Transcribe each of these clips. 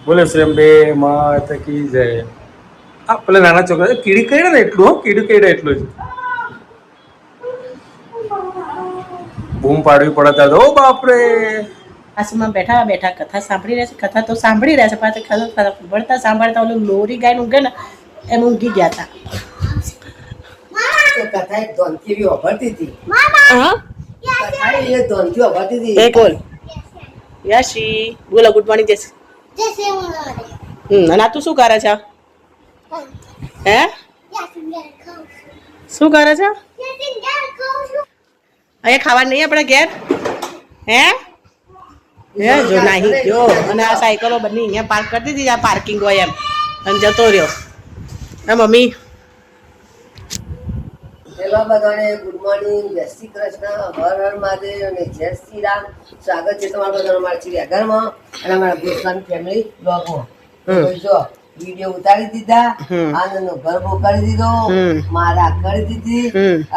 બોલે શ્રેમબે માત કી જય. આ પેલા નાના છોકરા કીડી કઈ ને એટલું કીડું કઈ એટલું જ બૂમ પાડવી પડતા ઓ બાપરે. આસુમાં બેઠા બેઠા કથા સાંભળી રહ્યા છે. કથા તો સાંભળી રહ્યા છે પણ સાંભળતા સાંભળતા ઓલું લોરી ગાય ઊંઘે ને એમ ઊંઘી ગયા હતા. કથા એક ધોનકી બી વાપરતી હતી. બોલ યશી બોલો ગુડ મોર્નિંગ જય અને તું શું કરે છે? હે શું કરે છે? અહીંયા ખાવા નહીં આપણે ઘેર? હે જો નાહી ગયો અને આ સાયકલો બંને અહીંયા પાર્ક કરી દીધી. આ પાર્કિંગ હોય એમ અને જતો રહ્યો. હા મમ્મી હેલો બધાને ગુડ મોર્નિંગ, જય શ્રી કૃષ્ણ, હર હર મહાદેવ અને જય શ્રી રામ. સ્વાગત છે તમારું બધાનું મારા ચિડિયાઘરમાં અને અમારા ગોસ્વામી ફેમિલી બ્લોગમાં. જો વિડીયો ઉતારી દીધા, આનંદનો ગરબો કરી દીધો, મારા કરી દીધી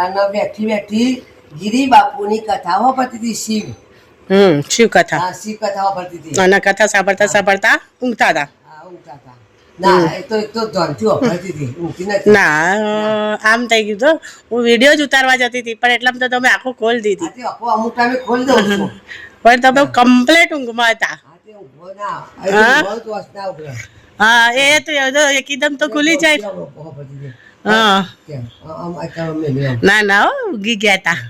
અને બેઠી બેઠી ગિરી બાપુની કથાઓ પડતી હતી. શિવ કથા. હા, શિવ કથાઓ પડતી હતી અને કથા સાંભળતા સાંભળતા ઊંઘતા હતા. હા, ઊંઘતા હતા. ના એ તો ધોનથી વાપરતી હતી, ઊંઘતી નથી. ના આમ થઈ ગયું તો હું વિડીયો જ ઉતારવા જતી હતી પણ એટલામાં તો તમે આખું ખોલી દીધી. આથી આખો અમુક ટાઈમે ખોલી દઉં છું. પણ તમે કમ્પ્લીટ ઊંઘમાં હતા. આથી ઊંઘો ના, આથી બહુ વાસ ના ઉભરે. હા એ તો એકદમ તો ખુલી જાય. હા ના ના ઊંઘી ગયા હતા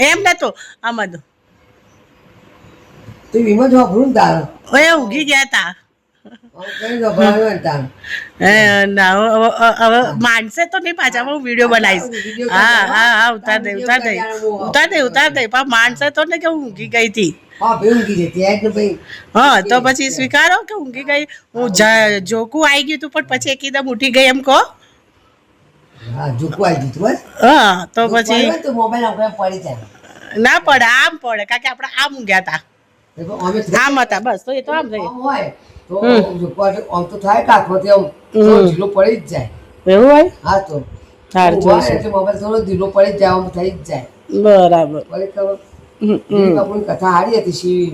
એમ નતો આમ બધું તો વિમત વાપરું તારો એ ઊંઘી ગયા હતા. હવે માનશે તો નહીં પાછા હું વિડીયો બનાવીશ. હા હા હા ઉતાર દે ઉતાર દે ઉતાર દે ઉતાર દે પણ માનશે તો ને કે હું ઊંઘી ગઈ હતી. હા તો પછી સ્વીકારો કે ઊંઘી ગઈ. હું જોકું આવી ગયું હતું પણ પછી એકદમ ઉઠી ગઈ એમ કહો. હા તો પછી ના પડે આમ પડે કારણ કે આપણે આમ ઊંઘ્યા હતા. આમ હતા બસ તો એ તો આમ થઈ આમ તો થાય કાકમાંથી આમ ઢીલો પડી જ જાય. એવું હોય હા તો મોબાઈલ થોડો ઢીલો પડી જ જાય, આમ થઈ જ જાય. બરાબર. બાપુની કથા હારી હતી. શિવ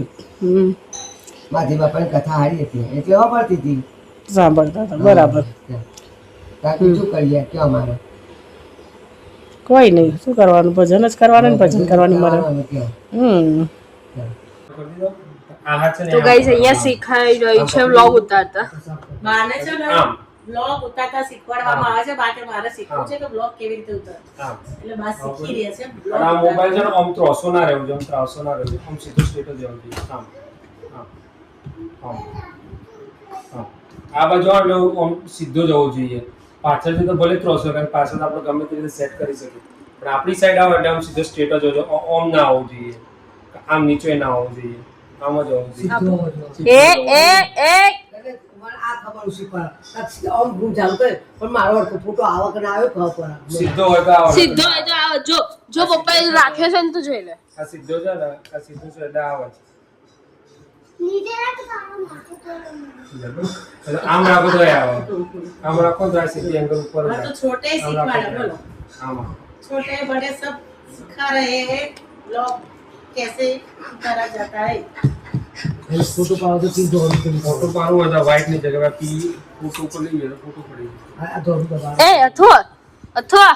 માધી બાપાની કથા હારી હતી એટલે વાપરતી હતી, સાંભળતા હતા. બરાબર. બીજું કરીએ કે અમારે કોઈ નહીં શું કરવાનું, ભજન જ કરવાનું ને ભજન કરવાની મરે. તો ગાઈસ અહીંયા શીખાઈ રહી છે વ્લોગ ઉતારતા. માને છે ને વ્લોગ ઉતારતા શીખવાડવામાં આવે છે. બાકી મારે શીખવું છે કે વ્લોગ કેવી રીતે ઉતારતા. એટલે બસ શીખી રહ્યા છે. આ મોબાઈલ છે ને આમ ત્રાસો ના રહેવું જોઈએ, આમ ત્રાસો ના રહેવું જોઈએ, આમ સીધો સ્ટ્રેટ જ જવું જોઈએ. આમ આમ આમ આ બાજુ એટલે આમ સીધો જવો જોઈએ. પાછળથી તો ભલે ત્રાસો કારણ પાછળ આપણે ગમે તે રીતે સેટ કરી શકીએ પણ આપણી સાઈડ આવે એટલે આમ સીધો સ્ટ્રેટ જ હોવો જોઈએ. આમ ના આવવું જોઈએ, આમ નીચે ના આવવું જોઈએ, આમ જ હોવું જોઈએ. સીધો હોય તો આવે. સીધો હોય તો આવે. જો પપ્પા એ રાખ્યો છે ને તો જોઈ લે. આ સીધો છે ને આ સીધું છે એટલે આવે છે. આમ રાખો તો આવે, આમ રાખો તો આ સીધી એંગલ ઉપર तो छोटे ही सिखवाड़े बोलो. આમાં छोटे बड़े सब सिखा रहे हैं लोग कैसे करा जाता है. ફોટો પાડો તો સીધો ફોટો પાડવું હોય તો વ્હાઈટ ની જગ્યાએ પી ફોટો ઉપર લઈ ગયો ફોટો પડી એ અથવા અથવા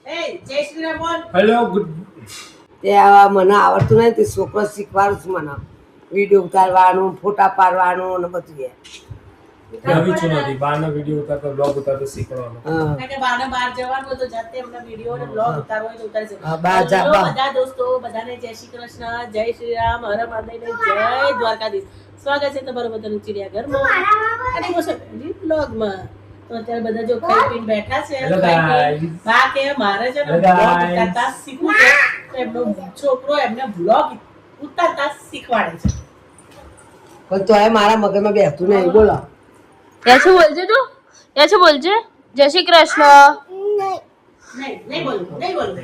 ए जय श्री राम बोल. Hello good. તે મને આવડતું નહીં તે છોકરો શીખવાડું છું. મને વિડીયો ઉતારવાનું, ફોટા પાડવાનું ને બધું. નવી છું નથી બહારનો વિડીયો ઉતારતો બ્લોગ ઉતારતો શીખવાનો. કારણ કે બહાર જવાનું હોય તો જાતે એમને વિડીયો અને બ્લોગ ઉતારવો હોય તો ઉતારી શકે. બહાર જા હેલો બધા દોસ્તો, બધાને જય શ્રી કૃષ્ણ, જય શ્રી રામ, હર મહાદેવ, જય દ્વારકાધીશ. સ્વાગત છે તમારું બધાનું ચિડિયાઘરમાં અને બ્લોગમાં. તો અત્યારે બધા જો ખાઈ પીને બેઠા છે. બા કે મારે છે ને બ્લોગ ઉતારતા શીખવું છે તો એમનો છોકરો એમને બ્લોગ ઉતારતા શીખવાડે છે. પણ તો મારા મગજમાં બેસતું નહીં. બોલો ऐसे बोलजे તું ऐसे बोलजे जय श्री कृष्ण. નહીં બોલું નહીં બોલું.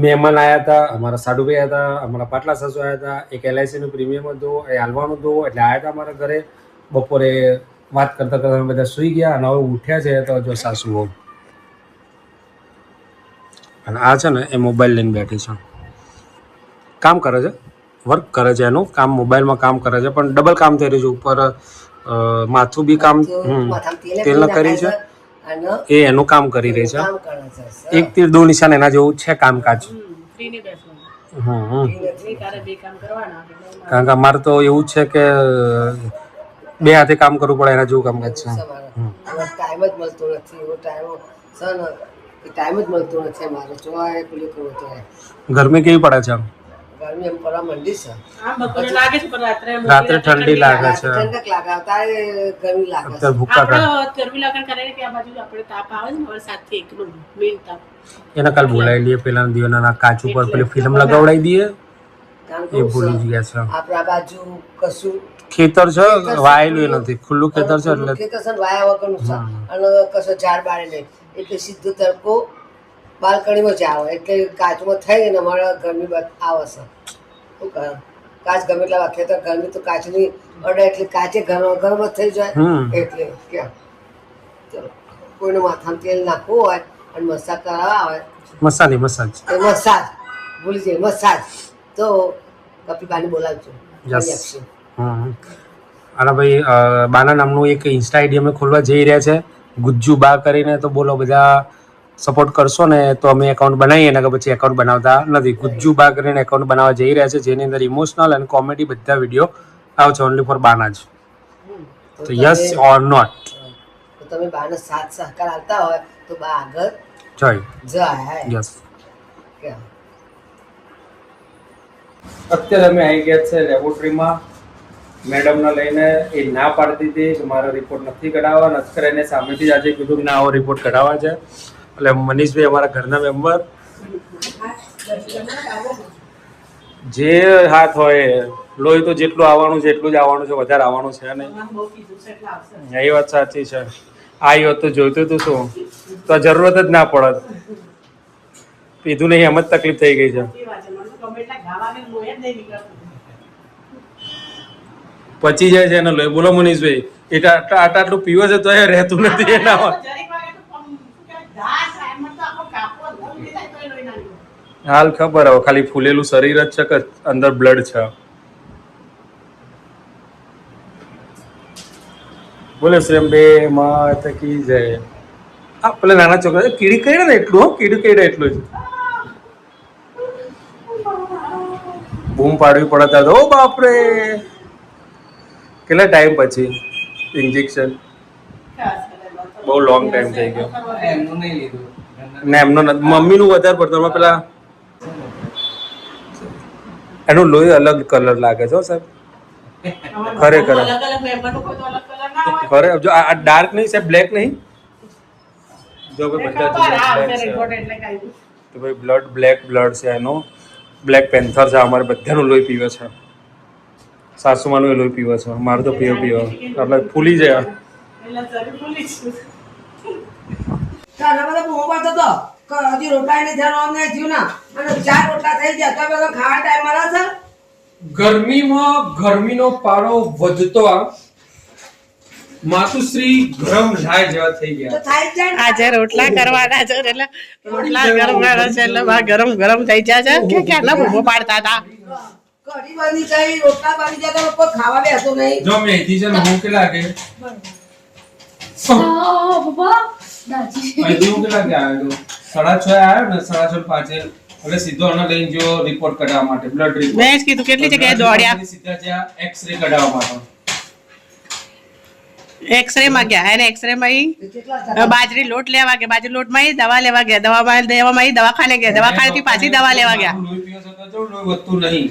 મહેમાન આવ્યા હતા, અમારા સાડુભાઈ આવ્યા હતા, અમારા પાટલા સાસુ આવ્યા હતા, એક LIC નું પ્રીમિયમ હતું એ હાલવાનું હતું એટલે આવ્યા હતા અમારા ઘરે. બપોરે વાત કરતા કરતા અમે બધા સુઈ ગયા અને હવે ઉઠ્યા છે તો જો સાસુ બહુ અને આ છે ને એ મોબાઈલ લઈને બેઠી છે, કામ કરે છે. વર્ક કરે છે, એનું કામ મોબાઈલમાં કામ કરે છે, પણ ડબલ કામ થઈ રહ્યું છે. ઉપર માથું બી કામ માથામાં તેલ કરી છે, અને એ એનું કામ કરી રહી છે. કામ કરે છે. એક તીર દો નિશાન એના જેવું છે કામકાજ. ફ્રીની બેસવાનું નહીં તારે બે કામ કરવાના એટલે કારણ કે અમારે તો એવું જ છે કે બે હાથે કામ કરવું પડે એના જેવું કામકાજ છે. ટાઈમ જ મળતો નથી એવો ટાઈમ છે ને કે ટાઈમ જ મળતો નથી મારે જોવાય પેલું કરવું તો ગરમી કેવી પડે છે? ગરમી એમ પડવા માંડી છે. આમ બપોરે લાગે છે પણ રાત્રે ઠંડી લાગે છે. ઠંડક લાગે અત્યારે ગરમી લાગે છે. અત્યારે ભૂકા કાઢે. આપણે ગરમી લાગણ કરે કે આ બાજુ આપણે તાપ આવે છે ને 7 થી 1 નો મેન તાપ એને કાલ બોલાવી લઈએ, પેલા દિવાના કાચ ઉપર પેલી ફિલ્મ લગાવડાવી દઈએ. કારણ એ કે ભૂલી ગયા છે. આપણા બાજુ કશું ખેતર છે, વાયેલું એ નથી, ખુલ્લું ખેતર છે એટલે ખેતર છે ને વાયા વગરનું છે અને કશો ઝાડ બાળે નહીં એટલે સીધો તડકો બાલ્કનીમાં જ આવે એટલે કાચમાં થઈ ને અમારે ગરમી આવે છે. શું કરે કાચ ગમે એટલા વાગે તો ગરમી તો કાચની અડે એટલે કાચે ગરમ જ થઈ જાય. એટલે કેમ ચલો કોઈને માથામાં તેલ નાખવું હોય અને મસાજ કરાવવા હોય મસાજ તો મસાજ ભૂલી જાય મસાજ તો કપિલબાને બોલાવજો. યસ. અને ભાઈ બાના નામનું એક ઇન્સ્ટા આઈડી અમે ખોલવા જઈ રહ્યા છે, ગુજ્જુ બા કરીને. તો બોલો બધા સપોર્ટ કરશો ને તો અમે એકાઉન્ટ બનાવીએ ને કે પછી એકાઉન્ટ બનાવતા નથી. ગુજ્જુ બા કરીને એકાઉન્ટ બનાવવા જઈ રહ્યા છે, જેની અંદર ઇમોશનલ અને કોમેડી બધા વિડીયો આવશે ઓનલી ફોર બાના જ. તો યસ ઓર નોટ? તો તમે બાને સાથ સહકાર આપતા હોય તો બા આગળ જાય. યસ. કેમ અત્યારે અમે આવી ગયા છે લેબોરેટરીમાં મેડમને લઈને. એ ના પાડતી હતી કે મારો રિપોર્ટ નથી કઢાવવા. અત્યારે એને સામેથી જ આજે કીધું કે ના આવો રિપોર્ટ કઢાવવા છે. એટલે મનીષભાઈ અમારા ઘરના મેમ્બર જે હાથ હોય લોહી તો જેટલું આવવાનું છે એટલું જ આવવાનું છે, વધારે આવવાનું છે નહીં. એ વાત સાચી છે. આવી હોત તો જોઈતું હતું શું તો જરૂરત જ ના પડત. પીધું નહીં એમ જ તકલીફ થઈ ગઈ છે. પચી જાય છે એને લોહી. બોલો મનીષભાઈ, એટલે આટલું પીવે છે તો એ રહેતું નથી એના. હાલ ખબર હવે ખાલી ફૂલેલું શરીર જ છે કે અંદર બ્લડ છે. બોલે શ્રેમ બે માં તકી જાય. આ પેલા નાના છોકરા કીડી કઈ ને એટલું કીડી કઈ એટલું જ બૂમ પાડવી પડતા તો બાપરે. કેટલા ટાઈમ પછી ઇન્જેક્શન? બહુ લોંગ ટાઈમ થઈ ગયો. ને એમનો મમ્મીનું વધારે પડતું. પેલા એનું લોહી અલગ કલર લાગે છે સાહેબ, ખરેખર. ખરે જો આ ડાર્ક નહીં સાહેબ, બ્લેક નહીં. જો બધા તો ભાઈ બ્લડ બ્લેક બ્લડ છે એનું. બ્લેક પેન્થર છે. અમારે બધાનું લોહી પીવે છે. સાસુમાનું એ લોહી પીવે છે. મારે તો પીવો એટલે ફૂલી જાય. તારા બધા બહુ પાડતો હતો કે હજી રોટલા નહીં થયા આમ નહીં થયું ના અને 4 રોટલા થઈ ગયા તો બધા ખાવા ટાઈમ મળે છે. ગરમીમાં ગરમીનો પારો વધતો માતુશ્રી ગરમ લાય જેવા થઈ તો ગયા. થાય જ જાય ને. આજે રોટલા કરવાના છે એટલે રોટલા કરવાના છે એટલે બા ગરમ ગરમ થઈ જાય છે કે ક્યારના ભૂખો પાડતા હતા. કઢી બની જાય રોટલા બની જાય તો કોઈ ખાવા બેસો નહીં. જો મેથી છે ને હું કે લાગે મેથી હું કે લાગે આવ્યો 6:30 આવ્યો ને 6:30 એટલે સીધો આને લઈને જો રિપોર્ટ કઢાવવા માટે બ્લડ રિપોર્ટ. મેં જ કીધું કેટલી જગ્યાએ દોડ્યા. સીધા જ્યાં એક્સરે કઢાવવા માટે. એક્સરે માં ગયા એને એક્સરે માં બાજરી લોટ લેવા ગયા, બાજરી લોટ માં દવા લેવા ગયા, દવાખાને ગયા, દવાખાને થી પાછી દવા લેવા ગયા. લોહી પીવો છો તો લોહી વધતું નહીં.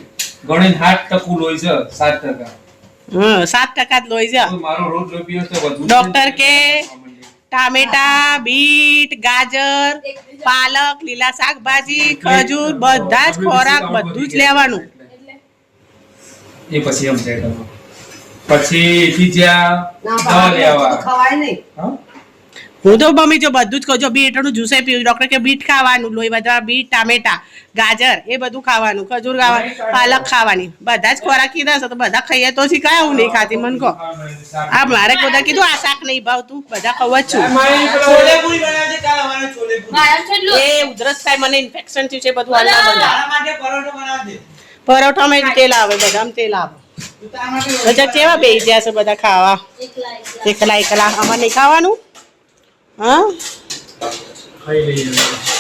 ગણીને 7% લોહી છે. 7%. 7% જ લોહી છે. મારો રોજ લોહી પીવો તો વધુ. ડોક્ટર કે ટામેટા, બીટ, ગાજર, પાલક, લીલા શાકભાજી, ખજૂર બધા જ ખોરાક બધું જ લેવાનું. એ પછી એમ થાય તમે પછી એથી જ્યાં ના દવા ભાવે લેવા તો ખવાય નહીં. હા? હું તો મમ્મી જો બધું જ કહું છું. બીટનું જ્યુસે પીવું. ડોક્ટર કે બીટ ખાવાનું, લોહી વધવા, બીટ, ટામેટા, ગાજર એ બધું ખાવાનું, ખજૂર ખાવાનું, પાલક ખાવાની, બધા જ ખોરાક કીધા છે તો બધા ખાઈએ તો શીખાય. હું નહીં ખાતી મને કહો. આ મારે કોઈ કીધું આ શાક નહીં ભાવતું, બધા ખાવ જ છું. એ ઉધરસ થાય મને ઇન્ફેક્શન થયું છે બધું હાલમાં. પરોઠામાં તેલ આવે, બધામાં તેલ આવે. બધા કેવા બેસી ગયા છે બધા ખાવા? એકલા એકલા. અમારે નહીં ખાવાનું? હા, ખાઈ લઈએ